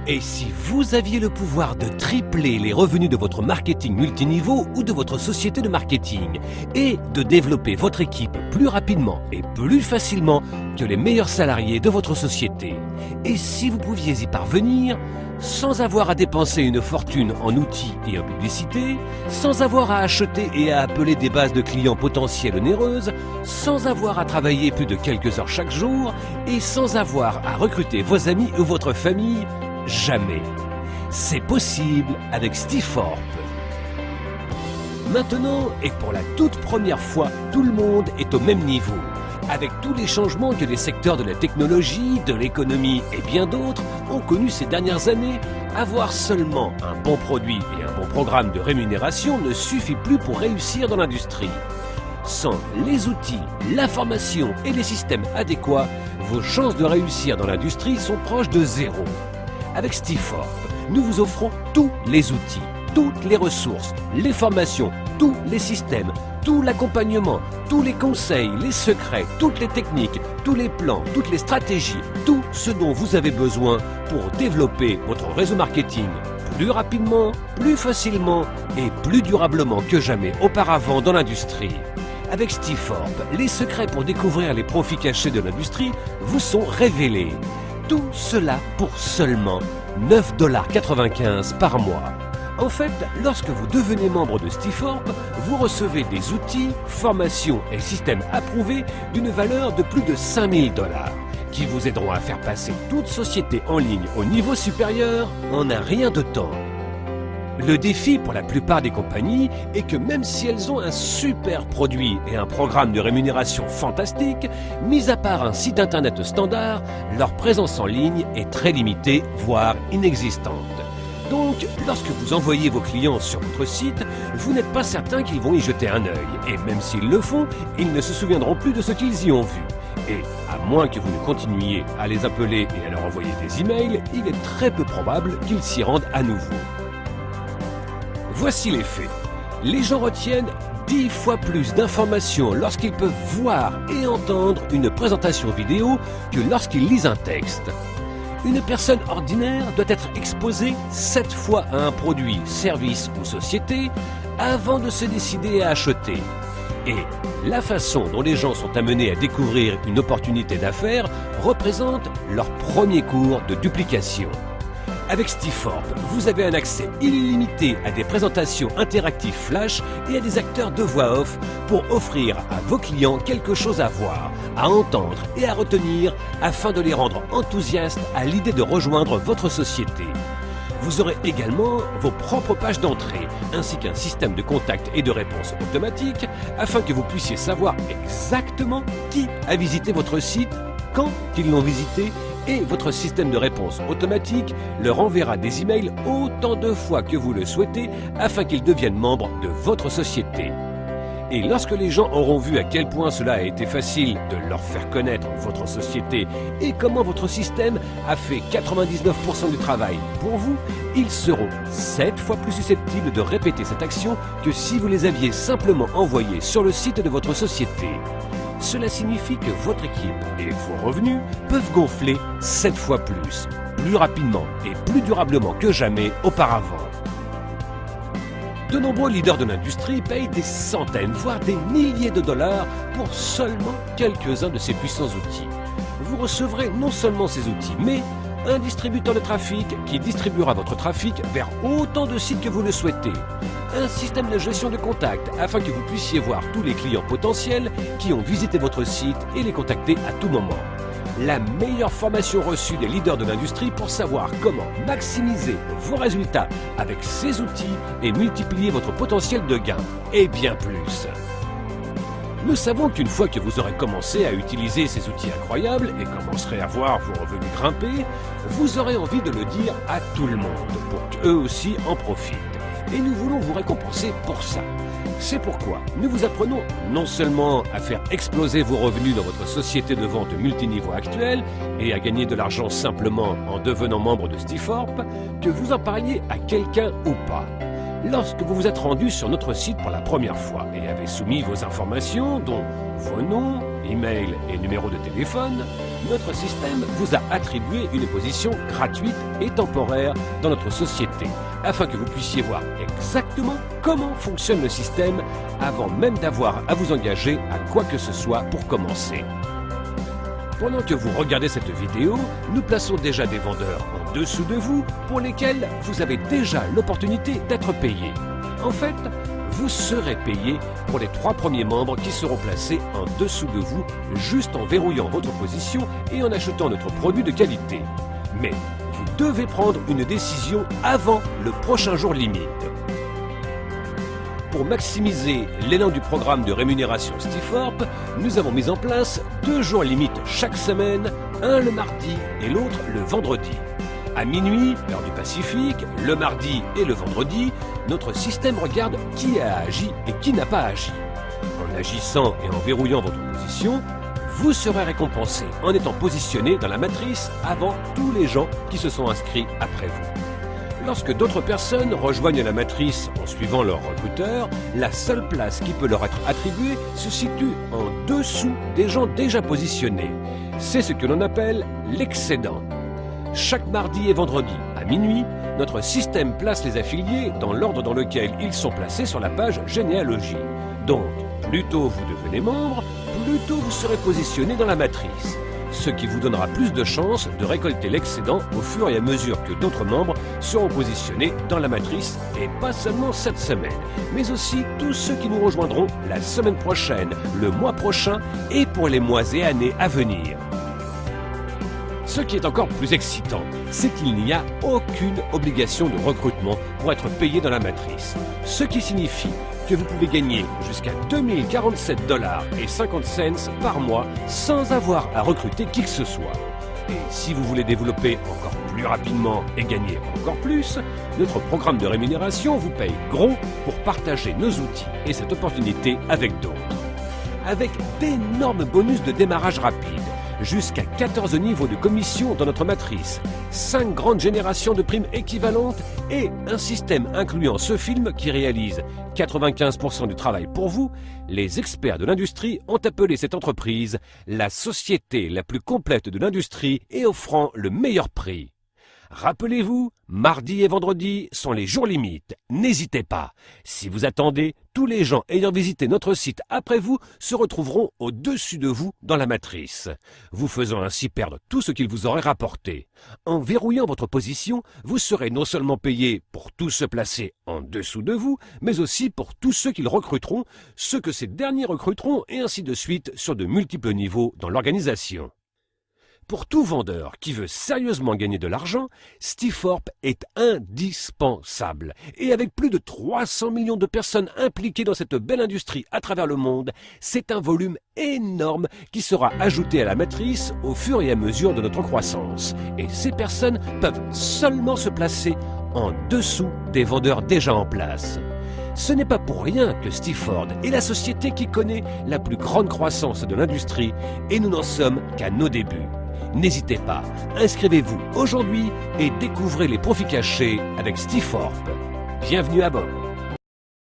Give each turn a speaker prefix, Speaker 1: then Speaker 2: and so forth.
Speaker 1: Et si vous aviez le pouvoir de tripler les revenus de votre marketing multiniveau ou de votre société de marketing et de développer votre équipe plus rapidement et plus facilement que les meilleurs salariés de votre société, et si vous pouviez y parvenir sans avoir à dépenser une fortune en outils et en publicité, sans avoir à acheter et à appeler des bases de clients potentiels onéreuses, sans avoir à travailler plus de quelques heures chaque jour et sans avoir à recruter vos amis ou votre famille, jamais. C'est possible avec Stiforp. Maintenant, et pour la toute première fois, tout le monde est au même niveau. Avec tous les changements que les secteurs de la technologie, de l'économie et bien d'autres ont connus ces dernières années, avoir seulement un bon produit et un bon programme de rémunération ne suffit plus pour réussir dans l'industrie. Sans les outils, la formation et les systèmes adéquats, vos chances de réussir dans l'industrie sont proches de zéro. Avec Stiforp, nous vous offrons tous les outils, toutes les ressources, les formations, tous les systèmes, tout l'accompagnement, tous les conseils, les secrets, toutes les techniques, tous les plans, toutes les stratégies, tout ce dont vous avez besoin pour développer votre réseau marketing plus rapidement, plus facilement et plus durablement que jamais auparavant dans l'industrie. Avec Stiforp, les secrets pour découvrir les profits cachés de l'industrie vous sont révélés. Tout cela pour seulement 9,95 $ par mois. En fait, lorsque vous devenez membre de Stiforp, vous recevez des outils, formations et systèmes approuvés d'une valeur de plus de 5 000 $, qui vous aideront à faire passer toute société en ligne au niveau supérieur en un rien de temps. Le défi pour la plupart des compagnies est que même si elles ont un super produit et un programme de rémunération fantastique, mis à part un site internet standard, leur présence en ligne est très limitée, voire inexistante. Donc, lorsque vous envoyez vos clients sur votre site, vous n'êtes pas certain qu'ils vont y jeter un œil. Et même s'ils le font, ils ne se souviendront plus de ce qu'ils y ont vu. Et à moins que vous ne continuiez à les appeler et à leur envoyer des emails, il est très peu probable qu'ils s'y rendent à nouveau. Voici les faits. Les gens retiennent 10 fois plus d'informations lorsqu'ils peuvent voir et entendre une présentation vidéo que lorsqu'ils lisent un texte. Une personne ordinaire doit être exposée 7 fois à un produit, service ou société avant de se décider à acheter. Et la façon dont les gens sont amenés à découvrir une opportunité d'affaires représente leur premier cours de duplication. Avec Stiforp, vous avez un accès illimité à des présentations interactives flash et à des acteurs de voix off pour offrir à vos clients quelque chose à voir, à entendre et à retenir afin de les rendre enthousiastes à l'idée de rejoindre votre société. Vous aurez également vos propres pages d'entrée ainsi qu'un système de contact et de réponse automatique afin que vous puissiez savoir exactement qui a visité votre site, quand ils l'ont visité, et votre système de réponse automatique leur enverra des emails autant de fois que vous le souhaitez afin qu'ils deviennent membres de votre société. Et lorsque les gens auront vu à quel point cela a été facile de leur faire connaître votre société et comment votre système a fait 99% du travail pour vous, ils seront 7 fois plus susceptibles de répéter cette action que si vous les aviez simplement envoyés sur le site de votre société. Cela signifie que votre équipe et vos revenus peuvent gonfler 7 fois plus rapidement et plus durablement que jamais auparavant. De nombreux leaders de l'industrie payent des centaines, voire des milliers de dollars pour seulement quelques-uns de ces puissants outils. Vous recevrez non seulement ces outils, mais un distributeur de trafic qui distribuera votre trafic vers autant de sites que vous le souhaitez. Un système de gestion de contacts afin que vous puissiez voir tous les clients potentiels qui ont visité votre site et les contacter à tout moment. La meilleure formation reçue des leaders de l'industrie pour savoir comment maximiser vos résultats avec ces outils et multiplier votre potentiel de gain, et bien plus. Nous savons qu'une fois que vous aurez commencé à utiliser ces outils incroyables et commencerez à voir vos revenus grimper, vous aurez envie de le dire à tout le monde pour qu'eux aussi en profitent. Et nous voulons vous récompenser pour ça. C'est pourquoi nous vous apprenons non seulement à faire exploser vos revenus dans votre société de vente multiniveau actuelle et à gagner de l'argent simplement en devenant membre de Stiforp, que vous en parliez à quelqu'un ou pas. Lorsque vous vous êtes rendu sur notre site pour la première fois et avez soumis vos informations, dont vos noms email et numéro de téléphone, notre système vous a attribué une position gratuite et temporaire dans notre société, afin que vous puissiez voir exactement comment fonctionne le système avant même d'avoir à vous engager à quoi que ce soit pour commencer. Pendant que vous regardez cette vidéo, nous plaçons déjà des vendeurs en dessous de vous pour lesquels vous avez déjà l'opportunité d'être payé. En fait, vous serez payé pour les 3 premiers membres qui seront placés en dessous de vous juste en verrouillant votre position et en achetant notre produit de qualité. Mais vous devez prendre une décision avant le prochain jour limite. Pour maximiser l'élan du programme de rémunération Stiforp, nous avons mis en place 2 jours limites chaque semaine, un le mardi et l'autre le vendredi. À minuit, heure du Pacifique, le mardi et le vendredi, notre système regarde qui a agi et qui n'a pas agi. En agissant et en verrouillant votre position, vous serez récompensé en étant positionné dans la matrice avant tous les gens qui se sont inscrits après vous. Lorsque d'autres personnes rejoignent la matrice en suivant leur recruteur, la seule place qui peut leur être attribuée se situe en dessous des gens déjà positionnés. C'est ce que l'on appelle l'excédent. Chaque mardi et vendredi, à minuit, notre système place les affiliés dans l'ordre dans lequel ils sont placés sur la page généalogie. Donc, plus tôt vous devenez membre, plus tôt vous serez positionné dans la matrice. Ce qui vous donnera plus de chances de récolter l'excédent au fur et à mesure que d'autres membres seront positionnés dans la matrice, et pas seulement cette semaine, mais aussi tous ceux qui nous rejoindront la semaine prochaine, le mois prochain et pour les mois et années à venir. Ce qui est encore plus excitant, c'est qu'il n'y a aucune obligation de recrutement pour être payé dans la matrice, ce qui signifie que vous pouvez gagner jusqu'à 2047,50 $ par mois sans avoir à recruter qui que ce soit. Et si vous voulez développer encore plus rapidement et gagner encore plus, notre programme de rémunération vous paye gros pour partager nos outils et cette opportunité avec d'autres. Avec d'énormes bonus de démarrage rapide, jusqu'à 14 niveaux de commission dans notre matrice, 5 grandes générations de primes équivalentes et un système incluant ce film qui réalise 95% du travail pour vous, les experts de l'industrie ont appelé cette entreprise la société la plus complète de l'industrie et offrant le meilleur prix. Rappelez-vous, mardi et vendredi sont les jours limites. N'hésitez pas. Si vous attendez, tous les gens ayant visité notre site après vous se retrouveront au-dessus de vous dans la matrice, vous faisant ainsi perdre tout ce qu'ils vous auraient rapporté. En verrouillant votre position, vous serez non seulement payé pour tous se placer en dessous de vous, mais aussi pour tous ceux qu'ils recruteront, ceux que ces derniers recruteront et ainsi de suite sur de multiples niveaux dans l'organisation. Pour tout vendeur qui veut sérieusement gagner de l'argent, Stiforp est indispensable. Et avec plus de 300 millions de personnes impliquées dans cette belle industrie à travers le monde, c'est un volume énorme qui sera ajouté à la matrice au fur et à mesure de notre croissance. Et ces personnes peuvent seulement se placer en dessous des vendeurs déjà en place. Ce n'est pas pour rien que Stiforp est la société qui connaît la plus grande croissance de l'industrie et nous n'en sommes qu'à nos débuts. N'hésitez pas, inscrivez-vous aujourd'hui et découvrez les profits cachés avec Stiforp. Bienvenue à bord.